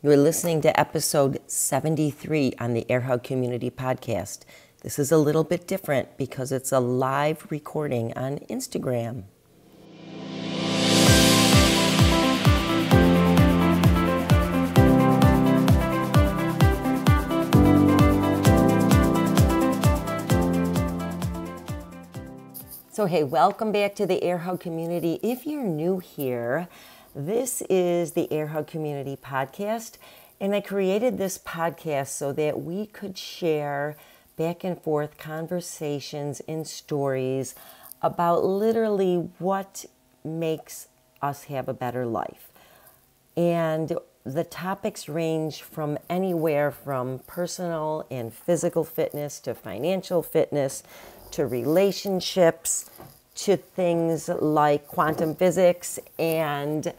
You're listening to episode 73 on the AirHug Community Podcast. This is a little bit different because it's a live recording on Instagram. So hey, welcome back to the AirHug Community. If you're new here, this is the AirHug Community Podcast, and I created this podcast so that we could share back and forth conversations and stories about literally what makes us have a better life. And the topics range from anywhere from personal and physical fitness to financial fitness to relationships to things like quantum physics and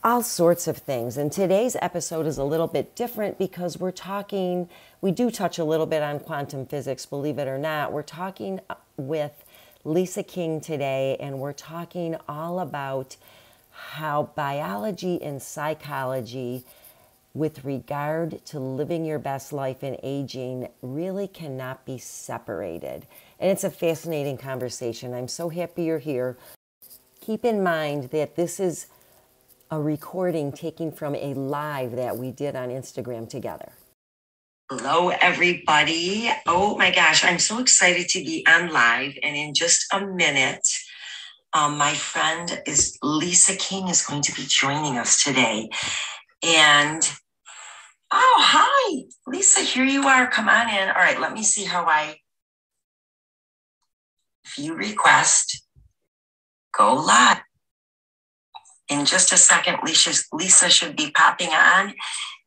all sorts of things. And today's episode is a little bit different because we do touch a little bit on quantum physics, believe it or not. We're talking with Lisa King today, and we're talking all about how biology and psychology with regard to living your best life and aging really cannot be separated. And it's a fascinating conversation. I'm so happy you're here. Keep in mind that this is a recording taken from a live that we did on Instagram together. Hello, everybody. Oh my gosh, I'm so excited to be on live. And in just a minute, my friend Lisa King is going to be joining us today. And oh, hi, Lisa, here you are. Come on in. All right, let me see view request, go live. In just a second, Lisa should be popping on,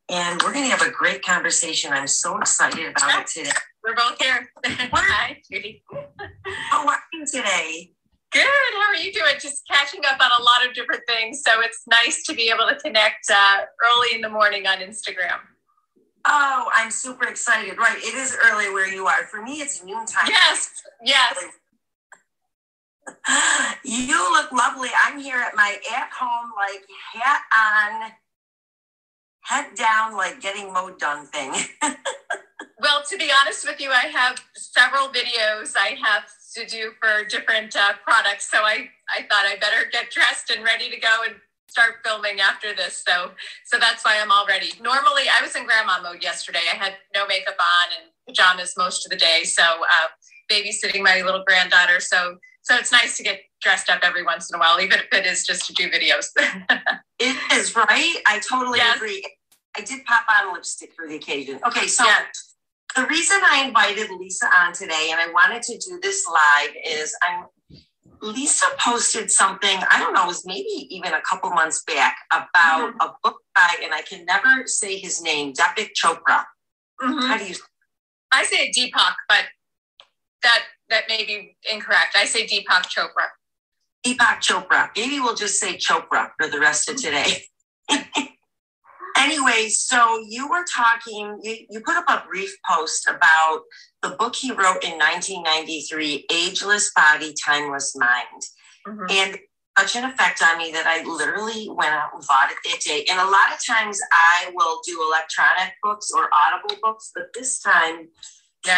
and we're going to have a great conversation. I'm so excited about it today. We're both here. Hi, Judy. How are you today? Good. How are you doing? Just catching up on a lot of different things. So it's nice to be able to connect early in the morning on Instagram. Oh, I'm super excited. Right. It is early where you are. For me, it's noontime. Yes. You look lovely. I'm here at my at-home, hat on, head down, getting mowed done thing. Well, to be honest with you, I have several videos I have to do for different products. So I thought I better get dressed and ready to go and start filming after this. So that's why I'm all ready. Normally, I was in grandma mode yesterday. I had no makeup on and pajamas most of the day. So babysitting my little granddaughter. So it's nice to get dressed up every once in a while, even if it is just to do videos. It is, right? I totally agree. I did pop on lipstick for the occasion. Okay, so the reason I invited Lisa on today, and I wanted to do this live, is Lisa posted something, I don't know, it was maybe even a couple months back, about a book by, and I can never say his name, Deepak Chopra. Mm-hmm. How do you say it? I say Deepak, but that may be incorrect. I say Deepak Chopra. Deepak Chopra. Maybe we'll just say Chopra for the rest of today. Anyway, so you were talking, you put up a brief post about the book he wrote in 1993, Ageless Body, Timeless Mind. Mm-hmm. And such an effect on me that I literally went out and bought it that day. And a lot of times I will do electronic books or audible books, but this time,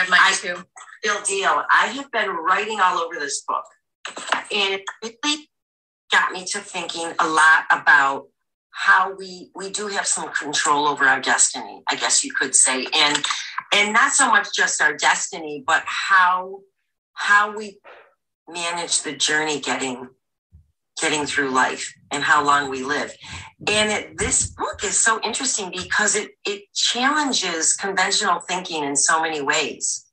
mine too. Real deal. I have been writing all over this book, and it really got me to thinking a lot about how we do have some control over our destiny, I guess you could say, and not so much just our destiny, but how we manage the journey getting through life and how long we live. And this book is so interesting because it challenges conventional thinking in so many ways.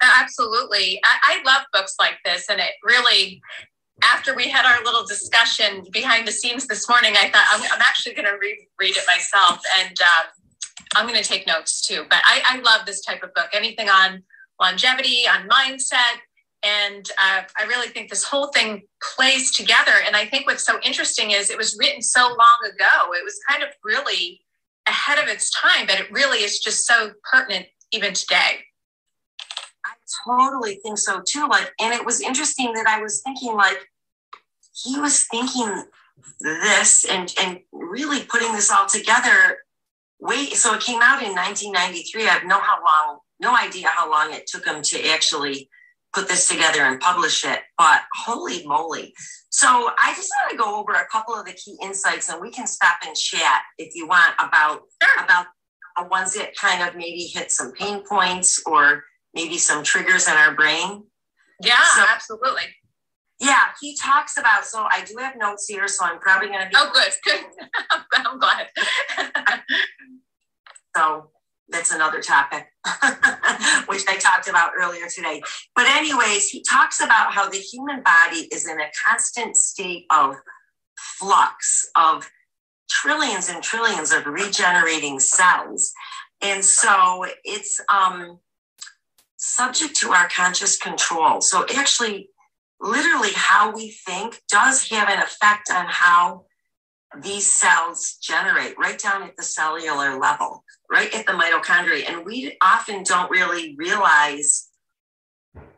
Absolutely. I love books like this. And it really, after we had our little discussion behind the scenes this morning, I thought I'm actually going to read it myself. And I'm going to take notes too. But I love this type of book, anything on longevity, on mindset. And I really think this whole thing plays together. And I think what's so interesting is it was written so long ago. It was kind of really ahead of its time, but it really is just so pertinent even today. I totally think so too. And it was interesting that I was thinking he was thinking this and really putting this all together So it came out in 1993. I have no idea how long it took them to actually put this together and publish it, but holy moly. So I just want to go over a couple of the key insights, and we can stop and chat if you want about the ones that kind of maybe hit some pain points or maybe some triggers in our brain. Yeah, so, absolutely. Yeah, he talks about, so I do have notes here, so I'm probably going to be. Oh, good. I'm glad. So that's another topic, which I talked about earlier today. But anyways, he talks about how the human body is in a constant state of flux of trillions and trillions of regenerating cells. And so it's subject to our conscious control. So actually, literally how we think does have an effect on how these cells generate right down at the cellular level, right at the mitochondria. And we often don't really realize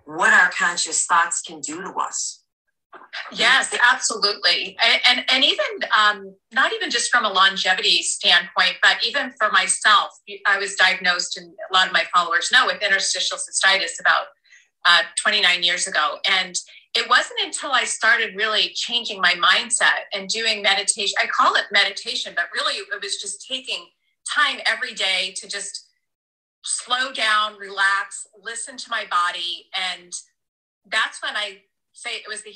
what our conscious thoughts can do to us. Yes, absolutely. And even not even just from a longevity standpoint, but even for myself, I was diagnosed, and a lot of my followers know, with interstitial cystitis about 29 years ago. And it wasn't until I started really changing my mindset and doing meditation. I call it meditation, but really it was just taking time every day to just slow down, relax, listen to my body. And that's when I say it was the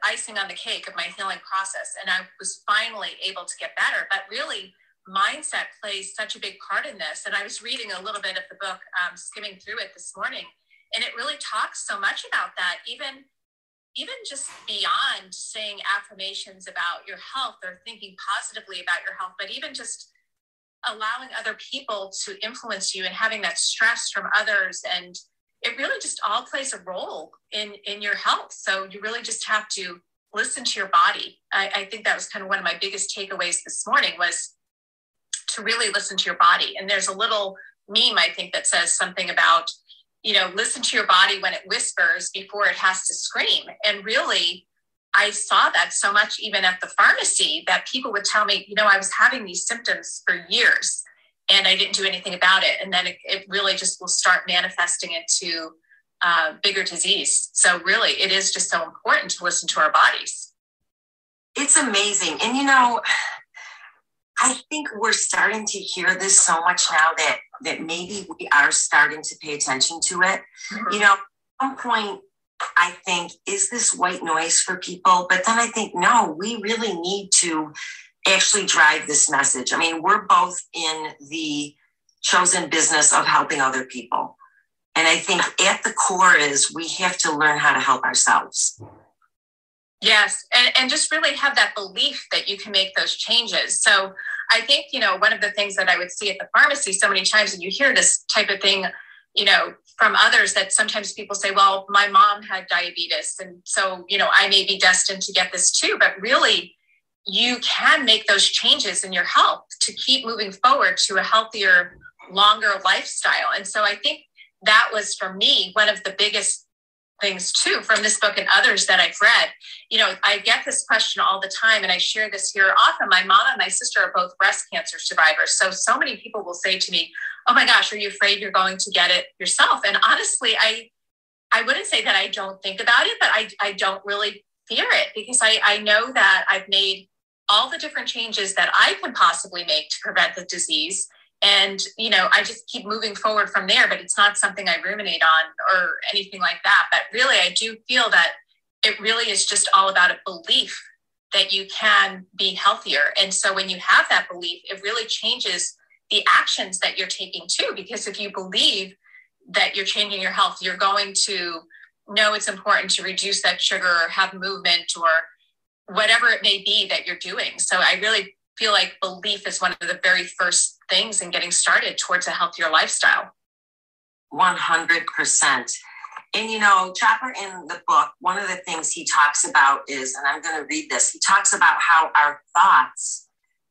icing on the cake of my healing process. And I was finally able to get better. But really, mindset plays such a big part in this. And I was reading a little bit of the book, skimming through it this morning, and it really talks so much about that, even just beyond saying affirmations about your health or thinking positively about your health, but even just allowing other people to influence you and having that stress from others. And it really just all plays a role in your health. So you really just have to listen to your body. I think that was kind of one of my biggest takeaways this morning, was to really listen to your body. And there's a little meme, I think, that says something about, listen to your body when it whispers before it has to scream. And really, I saw that so much even at the pharmacy, that people would tell me, I was having these symptoms for years and I didn't do anything about it. And then it really just will start manifesting into bigger disease. So really, it is just so important to listen to our bodies. It's amazing. And, I think we're starting to hear this so much now that maybe we are starting to pay attention to it. Mm-hmm. At some point, I think, is this white noise for people? But then I think, no, we really need to actually drive this message. I mean, we're both in the chosen business of helping other people. And I think at the core is we have to learn how to help ourselves. Yes. And just really have that belief that you can make those changes. So I think, one of the things that I would see at the pharmacy so many times, and you hear this type of thing, from others, that sometimes people say, well, my mom had diabetes, and so, I may be destined to get this too. But really, you can make those changes in your health to keep moving forward to a healthier, longer lifestyle. And so I think that was, for me, one of the biggest things too from this book and others that I've read. I get this question all the time, and I share this here often. My mom and my sister are both breast cancer survivors. So many people will say to me, oh my gosh, are you afraid you're going to get it yourself? And honestly, I wouldn't say that I don't think about it, but I don't really fear it, because I know that I've made all the different changes that I can possibly make to prevent the disease. And, I just keep moving forward from there, but it's not something I ruminate on or anything like that. But really, I do feel that it really is just all about a belief that you can be healthier. And so when you have that belief, it really changes the actions that you're taking too, because if you believe that you're changing your health, you're going to know it's important to reduce that sugar or have movement or whatever it may be that you're doing. So I really feel like belief is one of the very first things in getting started towards a healthier lifestyle. 100%. And, Chopra, in the book, one of the things he talks about is, and I'm going to read this, he talks about how our thoughts,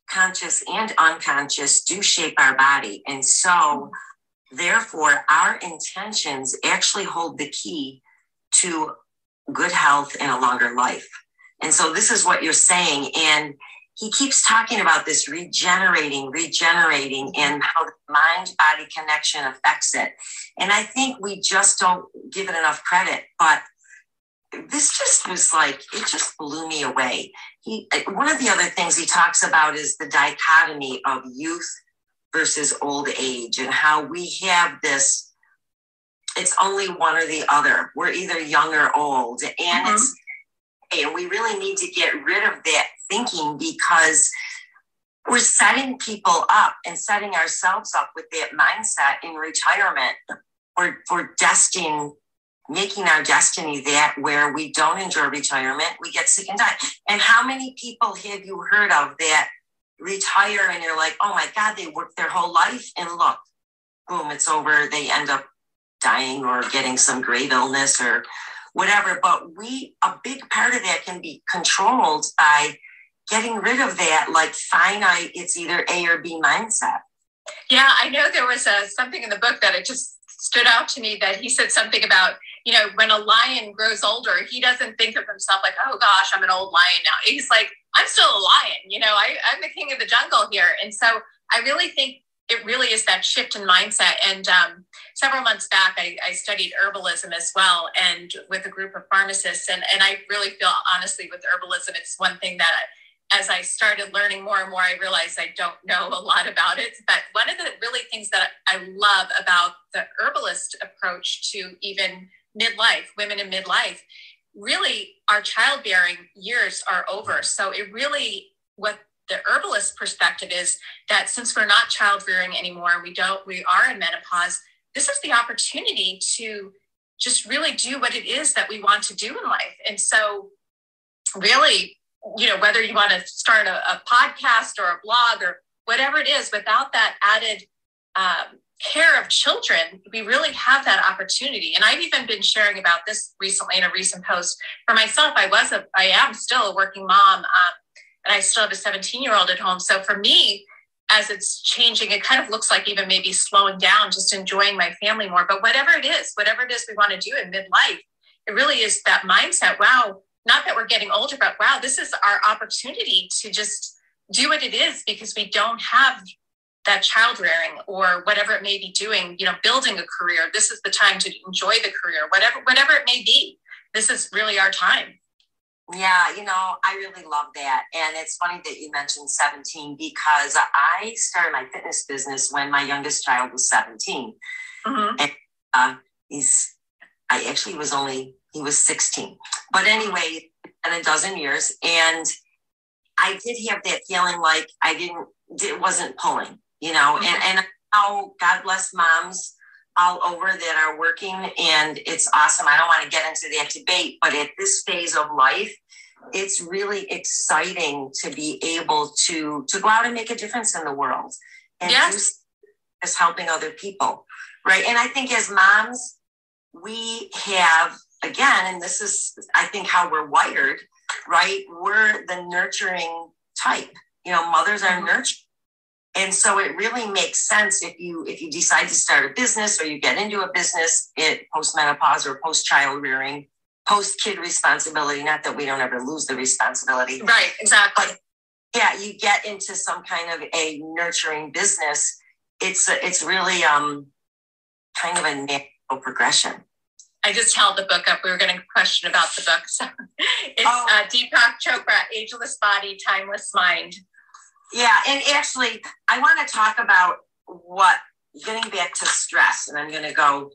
conscious and unconscious, do shape our body. And so, therefore, our intentions actually hold the key to good health and a longer life. And so this is what you're saying. And he keeps talking about this regenerating, and how the mind-body connection affects it. And I think we just don't give it enough credit. But this just was like, it just blew me away. One of the other things he talks about is the dichotomy of youth versus old age, and how we have this, it's only one or the other. We're either young or old. And and we really need to get rid of that thinking, because we're setting people up and setting ourselves up with that mindset in retirement. We're making our destiny that where we don't enjoy retirement, we get sick and die. And how many people have you heard of that retire and you're like, oh my God, they worked their whole life and look, boom, it's over. They end up dying or getting some grave illness or whatever. But a big part of that can be controlled by getting rid of that, like finite, it's either A or B mindset. Yeah, I know there was something in the book that it just stood out to me, that he said something about, when a lion grows older, he doesn't think of himself like, oh gosh, I'm an old lion now. He's like, I'm still a lion, I'm the king of the jungle here. And so I really think it really is that shift in mindset. And several months back, I studied herbalism as well, and with a group of pharmacists. And I really feel, honestly, with herbalism, it's one thing that as I started learning more and more, I realized I don't know a lot about it. But one of the really things that I love about the herbalist approach to even midlife, women in midlife, really our childbearing years are over. So it really, what the herbalist perspective is that since we're not child rearing anymore, we are in menopause, this is the opportunity to just really do what it is that we want to do in life. And so really, whether you want to start a podcast or a blog or whatever it is, without that added care of children, we really have that opportunity. And I've even been sharing about this recently in a recent post. For myself, I am still a working mom, and I still have a 17-year-old at home. So for me, as it's changing, it kind of looks like even maybe slowing down, just enjoying my family more. But whatever it is we want to do in midlife, it really is that mindset. Wow, not that we're getting older, but wow, this is our opportunity to just do what it is, because we don't have that child rearing or whatever it may be doing, building a career. This is the time to enjoy the career, whatever it may be. This is really our time. Yeah, I really love that. And it's funny that you mentioned 17, because I started my fitness business when my youngest child was 17. And he was 16. But anyway, in a dozen years. And I did have that feeling like it wasn't pulling, and now God bless moms all over that are working, and it's awesome. I don't want to get into that debate, but at this phase of life, it's really exciting to be able to go out and make a difference in the world and do as helping other people, right? And I think as moms, we have, again, and this is, I think, how we're wired, right? We're the nurturing type. Mothers are nurturing. And so it really makes sense if you decide to start a business or you get into a business at post-menopause or post-child rearing, post-kid responsibility, not that we don't ever lose the responsibility. Right, exactly. But yeah, you get into some kind of a nurturing business. It's really kind of a natural progression. I just held the book up. We were getting a question about the book. So it's Deepak Chopra, Ageless Body, Timeless Mind. Yeah, and actually, I want to talk about getting back to stress, and I'm going to go,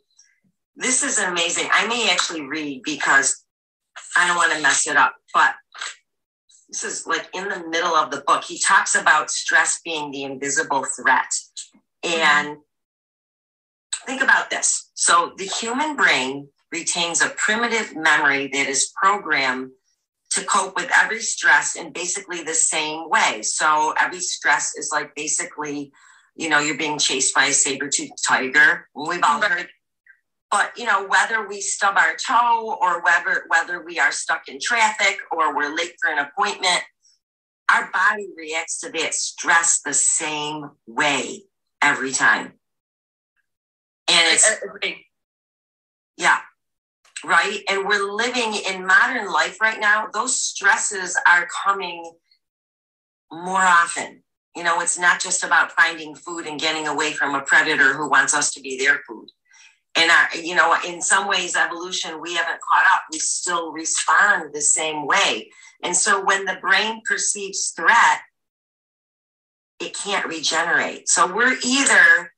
this is amazing. I may actually read because I don't want to mess it up, but this is like in the middle of the book. He talks about stress being the invisible threat. And think about this. So the human brain retains a primitive memory that is programmed to cope with every stress in basically the same way. So every stress is like basically, you're being chased by a saber-toothed tiger. We've all heard it. But, whether we stub our toe or whether we are stuck in traffic or we're late for an appointment, our body reacts to that stress the same way every time. And yeah. Right. And we're living in modern life right now. Those stresses are coming more often. You know, it's not just about finding food and getting away from a predator who wants us to be their food. And, you know, in some ways, evolution, we haven't caught up. We still respond the same way. And so when the brain perceives threat, it can't regenerate. So we're either,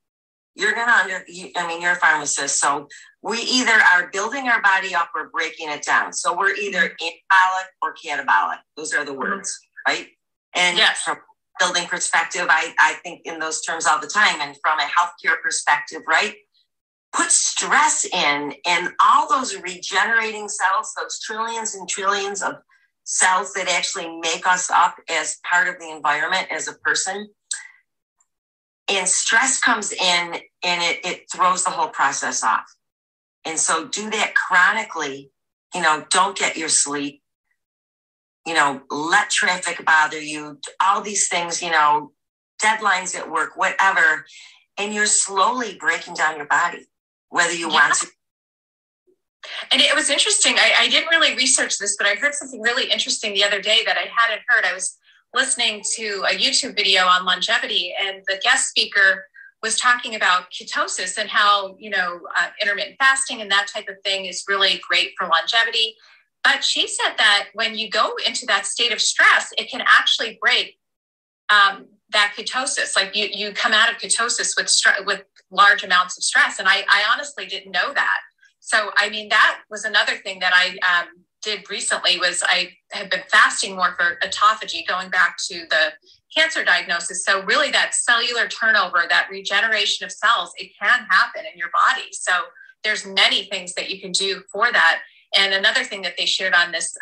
you're a pharmacist. So we either are building our body up or breaking it down. So we're either anabolic or catabolic. Those are the words, right? And yes, from a building perspective, I think in those terms all the time. And from a healthcare perspective, right? Put stress in, and all those regenerating cells, those trillions and trillions of cells that actually make us up as part of the environment as a person. And stress comes in and it throws the whole process off. And so do that chronically, you know, don't get your sleep, you know, let traffic bother you, all these things, you know, deadlines at work, whatever. And you're slowly breaking down your body, whether you want to. And it was interesting. I didn't really research this, but I heard something really interesting the other day that I hadn't heard. I was listening to a YouTube video on longevity, and the guest speaker was talking about ketosis and how, you know, intermittent fasting and that type of thing is really great for longevity. But she said that when you go into that state of stress, it can actually break that ketosis. Like you come out of ketosis with large amounts of stress. And I honestly didn't know that. So, I mean, that was another thing that I did recently was I have been fasting more for autophagy, going back to the cancer diagnosis. So really that cellular turnover, that regeneration of cells, it can happen in your body. So there's many things that you can do for that. And another thing that they shared on this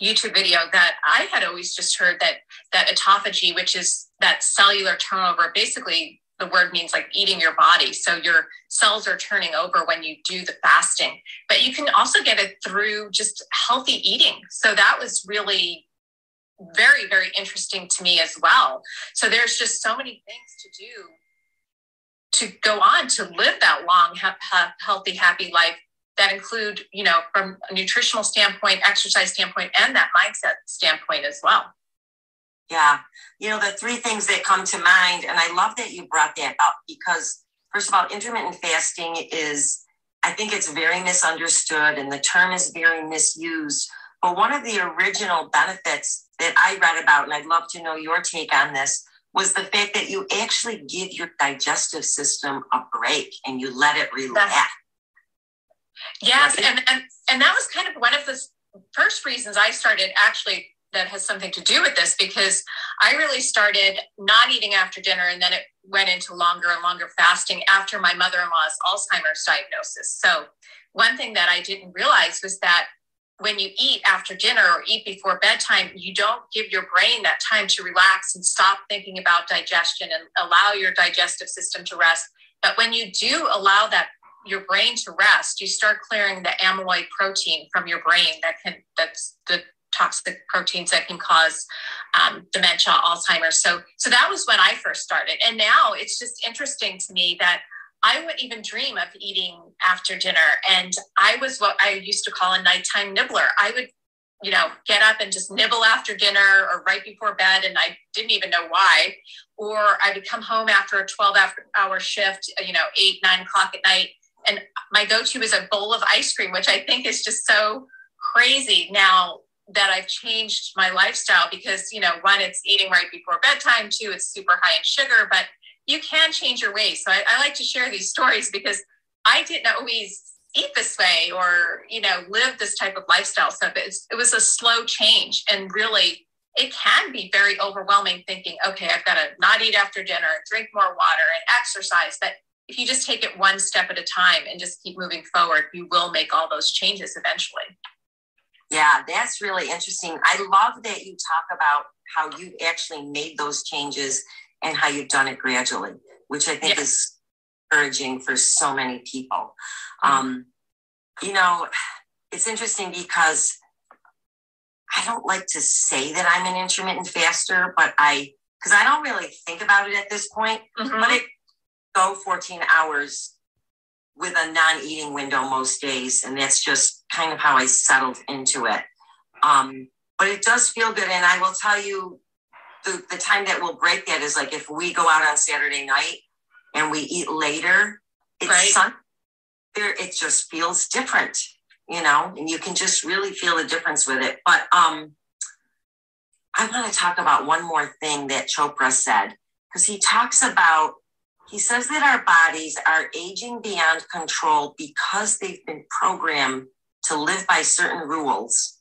YouTube video that I had always just heard that autophagy, which is that cellular turnover, basically the word means like eating your body. So your cells are turning over when you do the fasting, but you can also get it through just healthy eating. So that was really very, very interesting to me as well. So there's just so many things to do to go on to live that long, healthy, happy life that include, you know, from a nutritional standpoint, exercise standpoint, and that mindset standpoint as well. Yeah. You know, the three things that come to mind, and I love that you brought that up because, first of all, intermittent fasting is, I think it's very misunderstood and the term is very misused. But one of the original benefits that I read about, and I'd love to know your take on this, was the fact that you actually give your digestive system a break and you let it relax. Yes. And that was kind of one of the first reasons I started actually that has something to do with this, because I really started not eating after dinner, and then it went into longer and longer fasting after my mother-in-law's Alzheimer's diagnosis. So one thing that I didn't realize was that when you eat after dinner or eat before bedtime, you don't give your brain that time to relax and stop thinking about digestion and allow your digestive system to rest. But when you do allow that your brain to rest, you start clearing the amyloid protein from your brain that's the toxic proteins that can cause dementia, Alzheimer's. So that was when I first started. And now it's just interesting to me that I wouldn't even dream of eating after dinner. And I was what I used to call a nighttime nibbler. I would, you know, get up and just nibble after dinner or right before bed, and I didn't even know why. Or I would come home after a 12-hour shift, 8, 9 o'clock at night, and my go-to is a bowl of ice cream, which I think is just so crazy now that I've changed my lifestyle, because, one, it's eating right before bedtime, 2, it's super high in sugar, but you can change your ways. So I like to share these stories because I didn't always eat this way or, live this type of lifestyle. So it was a slow change, and really it can be very overwhelming thinking, okay, I've got to not eat after dinner, drink more water and exercise. But if you just take it one step at a time and just keep moving forward, you will make all those changes eventually. Yeah, that's really interesting. I love that you talk about how you've actually made those changes and how you've done it gradually, which I think is encouraging for so many people. It's interesting because I don't like to say that I'm an intermittent faster, but because I don't really think about it at this point, but it go 14 hours with a non-eating window most days. And that's just kind of how I settled into it. But it does feel good. And I will tell you, the time that will break that is like if we go out on Saturday night and we eat later, it's Sunday, it just feels different, and you can just really feel the difference with it. But I want to talk about one more thing that Chopra said, because he says that our bodies are aging beyond control because they've been programmed to live by certain rules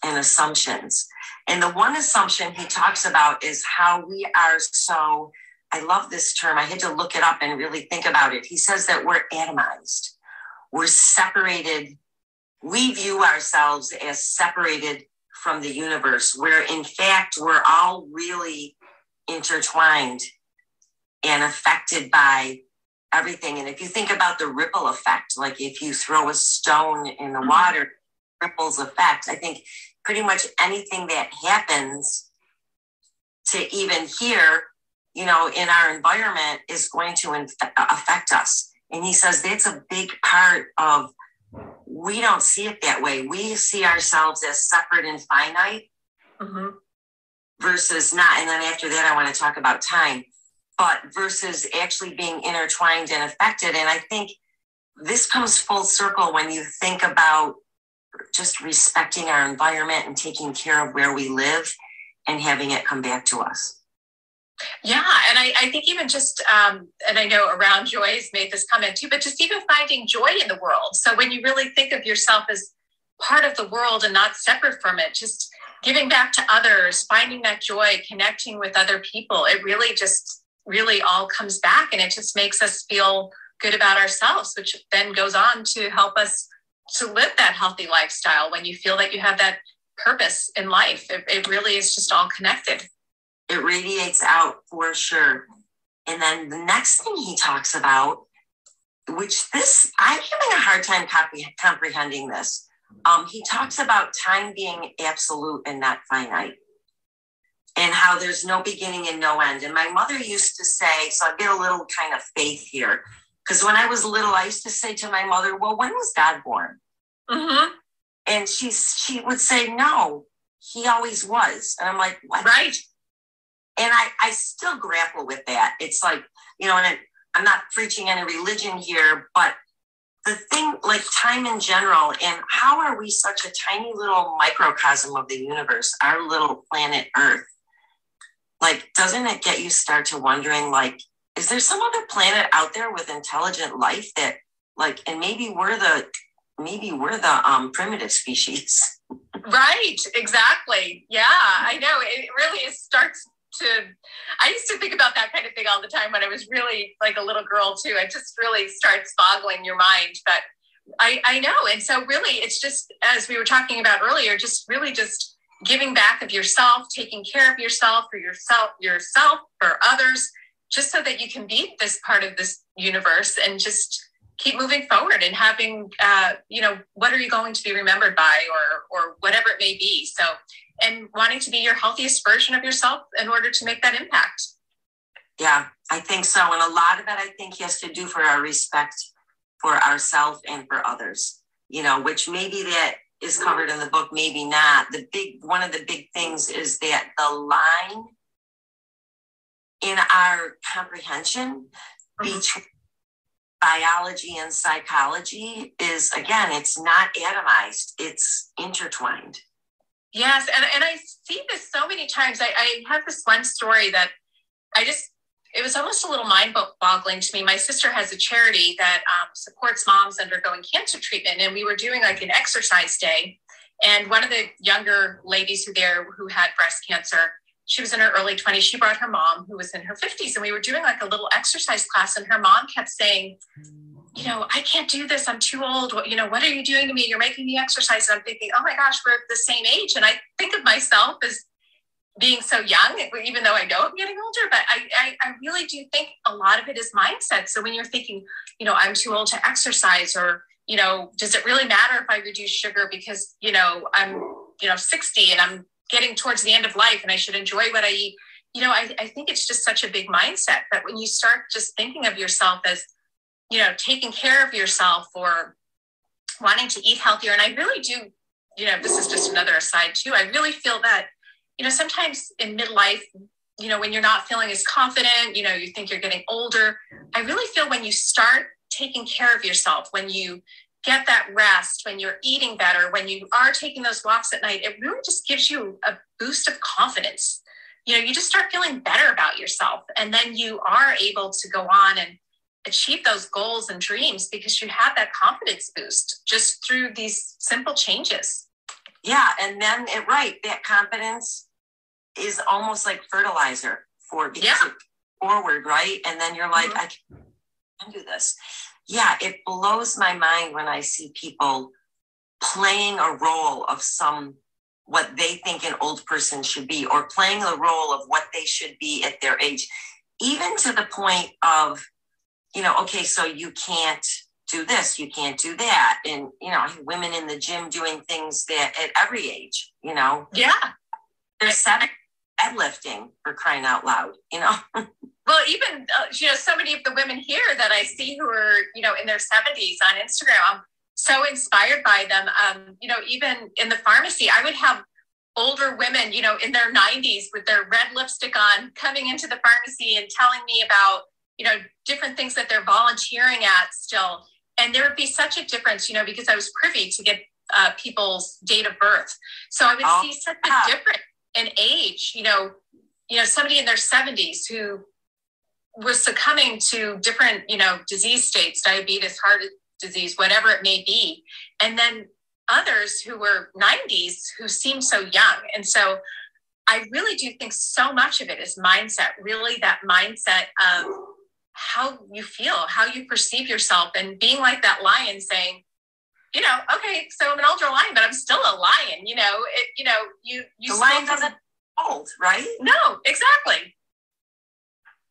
and assumptions. And the one assumption he talks about is how we are so, I love this term, I had to look it up and really think about it. He says that we're atomized. We're separated. We view ourselves as separated from the universe, where in fact, we're all really intertwined and affected by everything. And if you think about the ripple effect, like if you throw a stone in the water, ripples effect, I think pretty much anything that happens to even here, in our environment is going to affect us. And he says that's a big part of, we don't see it that way. We see ourselves as separate and finite versus not. And then after that, I want to talk about time, but versus actually being intertwined and affected. And I think this comes full circle when you think about just respecting our environment and taking care of where we live and having it come back to us. Yeah. And I think even just, and I know Around Joy has made this comment too, but just even finding joy in the world. So when you really think of yourself as part of the world and not separate from it, just giving back to others, finding that joy, connecting with other people, it really all comes back, and it just makes us feel good about ourselves, which then goes on to help us to live that healthy lifestyle. When you feel that you have that purpose in life, it really is just all connected. It radiates out for sure. And then the next thing he talks about, which I'm having a hard time comprehending this. He talks about time being absolute and not finite, and how there's no beginning and no end. And my mother used to say, so I get a little kind of faith here, because when I was little, I used to say to my mother, well, when was God born? Mm-hmm. And she would say, no, he always was. And I'm like, what? Right. And I still grapple with that. It's like, and I'm not preaching any religion here, but the thing, like time in general, and how are we such a tiny little microcosm of the universe, our little planet Earth? Like, doesn't it get you start to wondering, like, is there some other planet out there with intelligent life that, like, and maybe we're the primitive species? Right, exactly. Yeah, I know. It really starts to, I used to think about that kind of thing all the time when I was really like a little girl too. It just really starts boggling your mind. But I know. And so really, it's just, as we were talking about earlier, just really just giving back of yourself, taking care of yourself, for others, just so that you can be this part of this universe and just keep moving forward and having, what are you going to be remembered by, or whatever it may be. So, and wanting to be your healthiest version of yourself in order to make that impact. Yeah, I think so. And a lot of that, I think, has to do for our respect for ourselves and for others, which maybe that is covered in the book, maybe not. One of the big things is that the line in our comprehension between biology and psychology is, again, it's not atomized, it's intertwined. Yes, and I see this so many times. I have this one story that it was almost a little mind-boggling to me. My sister has a charity that supports moms undergoing cancer treatment, and we were doing like an exercise day, and one of the younger ladies who had breast cancer, she was in her early 20s. She brought her mom, who was in her 50s, and we were doing like a little exercise class, and her mom kept saying, I can't do this. I'm too old. What are you doing to me? You're making me exercise. And I'm thinking, oh my gosh, we're the same age. And I think of myself as being so young, even though I know I'm getting older, but I really do think a lot of it is mindset. So when you're thinking, I'm too old to exercise, or, does it really matter if I reduce sugar because, I'm, 60 and I'm getting towards the end of life and I should enjoy what I eat. I think it's just such a big mindset that when you start just thinking of yourself as, taking care of yourself or wanting to eat healthier. And I really do, this is just another aside too. I really feel that, sometimes in midlife, when you're not feeling as confident, you think you're getting older. I really feel when you start taking care of yourself, when you get that rest, when you're eating better, when you are taking those walks at night, it really just gives you a boost of confidence. You just start feeling better about yourself. And then you are able to go on and achieve those goals and dreams because you have that confidence boost just through these simple changes. Yeah. And then that confidence is almost like fertilizer because it's forward, right? And then you're like, I can do this. Yeah, it blows my mind when I see people playing a role of what they think an old person should be, or playing the role of what they should be at their age, even to the point of, okay, so you can't do this, you can't do that. And, women in the gym doing things that at every age, Yeah. They're deadlifting, for crying out loud, Well, even, so many of the women here that I see who are, in their 70s on Instagram, I'm so inspired by them. Even in the pharmacy, I would have older women, in their 90s with their red lipstick on, coming into the pharmacy and telling me about, different things that they're volunteering at still. And there would be such a difference, because I was privy to get people's date of birth. So I would see such a difference in age, somebody in their 70s who was succumbing to different, disease states, diabetes, heart disease, whatever it may be. And then others who were 90s who seemed so young. And so I really do think so much of it is mindset, really that mindset of how you feel, how you perceive yourself, and being like that lion saying, okay, so I'm an older lion, but I'm still a lion, you the lion doesn't old, right? No, exactly.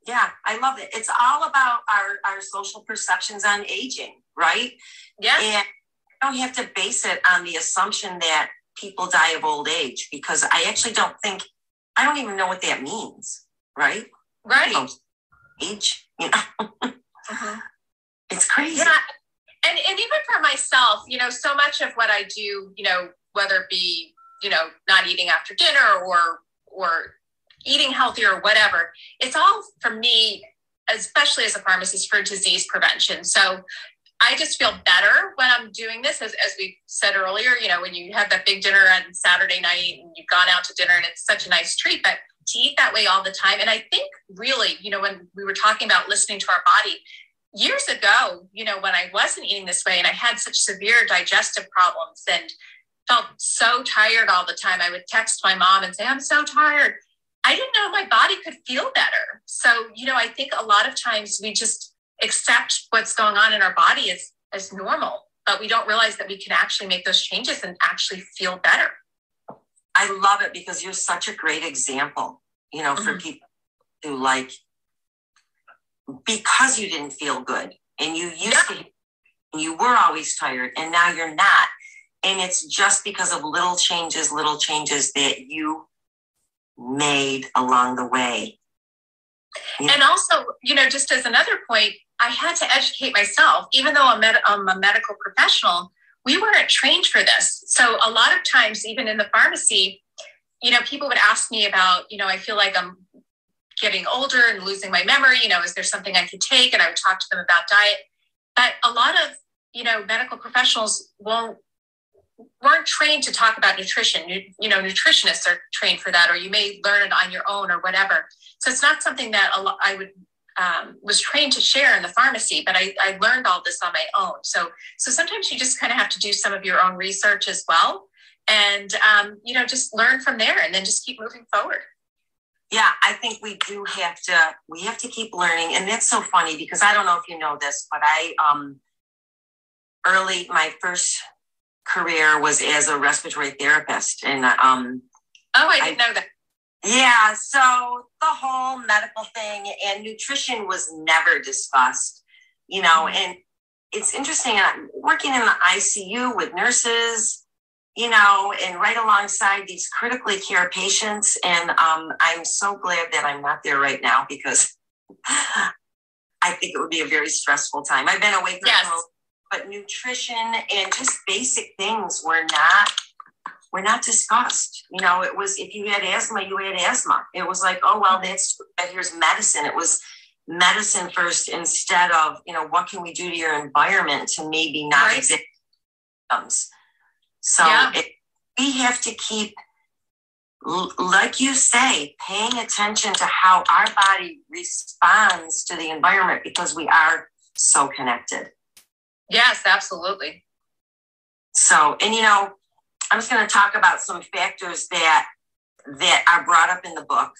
Yeah, I love it. It's all about our social perceptions on aging, right? Yeah. And you don't have to base it on the assumption that people die of old age, because I actually I don't even know what that means, right? Right. Age, It's crazy. Yeah. And even for myself, so much of what I do, whether it be, not eating after dinner or eating healthier or whatever, it's all for me, especially as a pharmacist, for disease prevention. So I just feel better when I'm doing this, as we said earlier, when you have that big dinner on Saturday night and you've gone out to dinner and it's such a nice treat, but to eat that way all the time. And I think really, when we were talking about listening to our body years ago, when I wasn't eating this way and I had such severe digestive problems and felt so tired all the time, I would text my mom and say, I'm so tired. I didn't know my body could feel better. So, I think a lot of times we just accept what's going on in our body as normal, but we don't realize that we can actually make those changes and actually feel better. I love it because you're such a great example, for people who because you didn't feel good and you used to, and you were always tired and now you're not. And it's just because of little changes that you made along the way. And also, just as another point, I had to educate myself. Even though I'm a medical professional, we weren't trained for this. So a lot of times, even in the pharmacy, people would ask me about, I feel like I'm getting older and losing my memory, is there something I could take? And I would talk to them about diet. But a lot of, medical professionals weren't trained to talk about nutrition. Nutritionists are trained for that, or you may learn it on your own or whatever. So it's not something that I was trained to share in the pharmacy, but I learned all this on my own. So sometimes you just kind of have to do some of your own research as well. And, just learn from there and then just keep moving forward. Yeah, I think we have to keep learning. And that's so funny because I don't know if you know this, but my first career was as a respiratory therapist. And I didn't know that. Yeah, so the whole medical thing and nutrition was never discussed, and it's interesting. I'm working in the ICU with nurses, and right alongside these critically care patients. And I'm so glad that I'm not there right now because I think it would be a very stressful time. I've been away from home, but nutrition and just basic things were not were not discussed. You know, it was, if you had asthma, you had asthma. It was like, oh, well, here's medicine. It was medicine first instead of, you know, what can we do to your environment to maybe not exist symptoms. So we have to keep, like you say, paying attention to how our body responds to the environment, because we are so connected. Yes, absolutely. So, and you know, I'm just going to talk about some factors that are brought up in the book,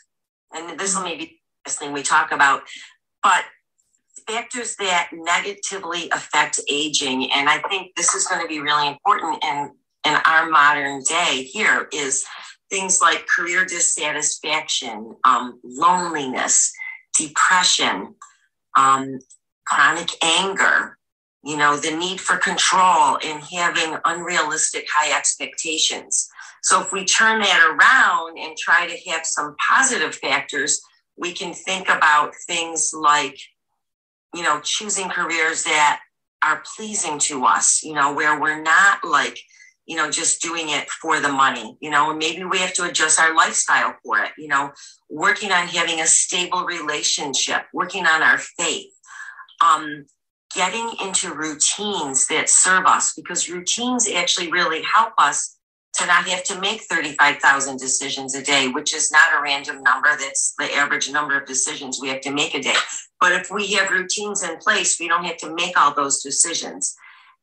and this will maybe be the first thing we talk about, but factors that negatively affect aging. And I think this is going to be really important in our modern day here, is things like career dissatisfaction, loneliness, depression, chronic anger, you know, the need for control and having unrealistic high expectations. So if we turn that around and try to have some positive factors, we can think about things like, you know, choosing careers that are pleasing to us, you know, where we're not like, you know, just doing it for the money, you know, and maybe we have to adjust our lifestyle for it, you know, working on having a stable relationship, working on our faith, getting into routines that serve us, because routines actually really help us to not have to make 35,000 decisions a day, which is not a random number. That's the average number of decisions we have to make a day. But if we have routines in place, we don't have to make all those decisions.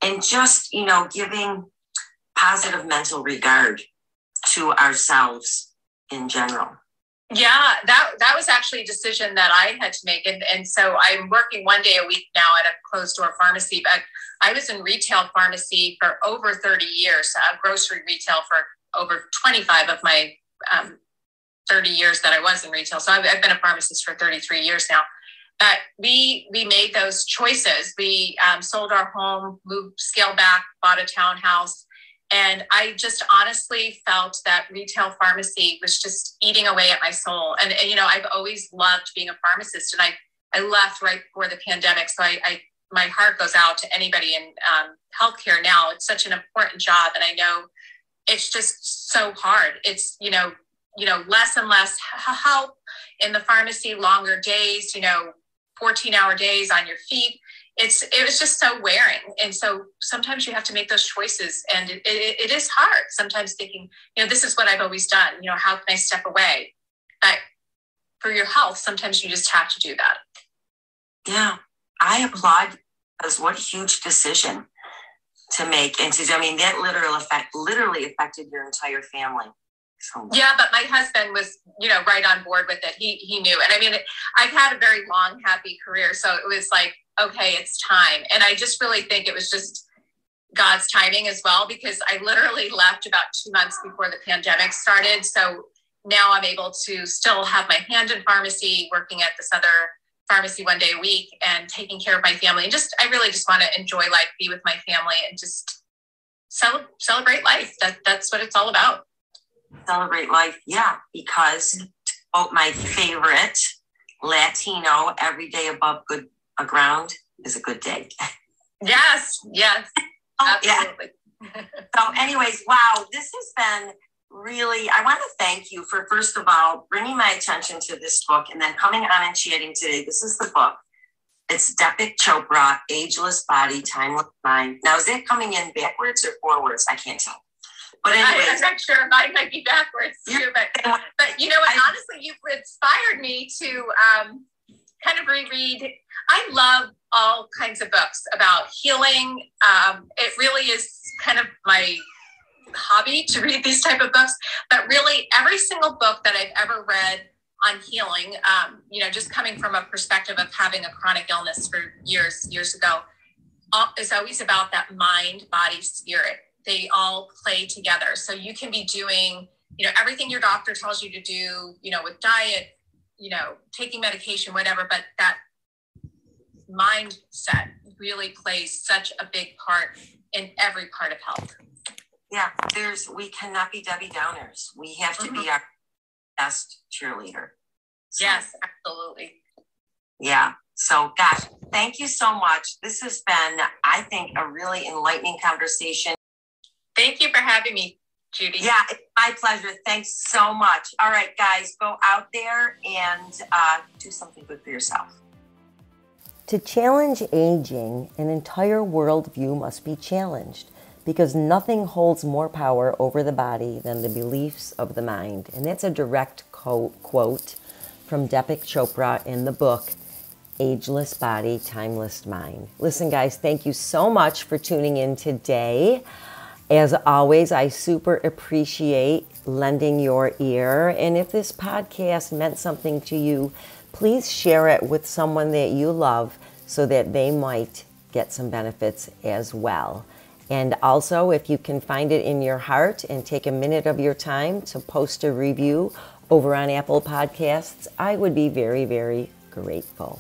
And just, you know, giving positive mental regard to ourselves in general. Yeah, that was actually a decision that I had to make. And so I'm working one day a week now at a closed door pharmacy, but I was in retail pharmacy for over 30 years, grocery retail for over 25 of my 30 years that I was in retail. So I've been a pharmacist for 33 years now. But we made those choices. We sold our home, moved, scaled back, bought a townhouse. And I just honestly felt that retail pharmacy was just eating away at my soul. And you know, I've always loved being a pharmacist, and I left right before the pandemic. So my heart goes out to anybody in healthcare now. It's such an important job. And I know it's just so hard. It's, you know, less and less help in the pharmacy, longer days, you know, 14-hour days on your feet. It was just so wearing. And so sometimes you have to make those choices, and it is hard sometimes thinking, you know, this is what I've always done. You know, how can I step away? But for your health, sometimes you just have to do that. Yeah, I applaud, because what a huge decision to make. And I mean, that literally affected your entire family. So. Yeah, but my husband was, you know, right on board with it. He knew. And I mean, I've had a very long, happy career. So it was like, okay, it's time. And I just really think it was just God's timing as well, because I literally left about 2 months before the pandemic started. So now I'm able to still have my hand in pharmacy, working at this other pharmacy one day a week and taking care of my family. And I really just want to enjoy life, be with my family, and just celebrate life. That's what it's all about. Celebrate life. Yeah. Because to quote my favorite Latino, every day above good ground is a good day. Yes, absolutely. Yeah. So anyways, wow, this has been really, I want to thank you for, first of all, bringing my attention to this book and then coming on and chatting today. This is the book. It's Deepak Chopra, Ageless Body, Timeless Mind. Now, is it coming in backwards or forwards? I can't tell. But anyways, I'm not sure. Mine might be backwards too. But you know what? Honestly, you've inspired me to kind of reread. I love all kinds of books about healing. It really is kind of my hobby to read these type of books. But really, every single book that I've ever read on healing, you know, just coming from a perspective of having a chronic illness for years ago, is always about that mind, body, spirit. They all play together. So you can be doing, you know, everything your doctor tells you to do, you know, with diet, you know, taking medication, whatever, but that mindset really plays such a big part in every part of health. Yeah, we cannot be Debbie Downers. We have to be our best cheerleader. So, yes, absolutely. Yeah. So gosh, thank you so much. This has been, I think, a really enlightening conversation. Thank you for having me. Judy. Yeah, it's my pleasure. Thanks so much. All right, guys, go out there and do something good for yourself. To challenge aging, an entire worldview must be challenged, because nothing holds more power over the body than the beliefs of the mind. And that's a direct quote from Deepak Chopra in the book, Ageless Body, Timeless Mind. Listen, guys, thank you so much for tuning in today. As always, I super appreciate lending your ear. And if this podcast meant something to you, please share it with someone that you love so that they might get some benefits as well. And also, if you can find it in your heart and take a minute of your time to post a review over on Apple Podcasts, I would be very, very grateful.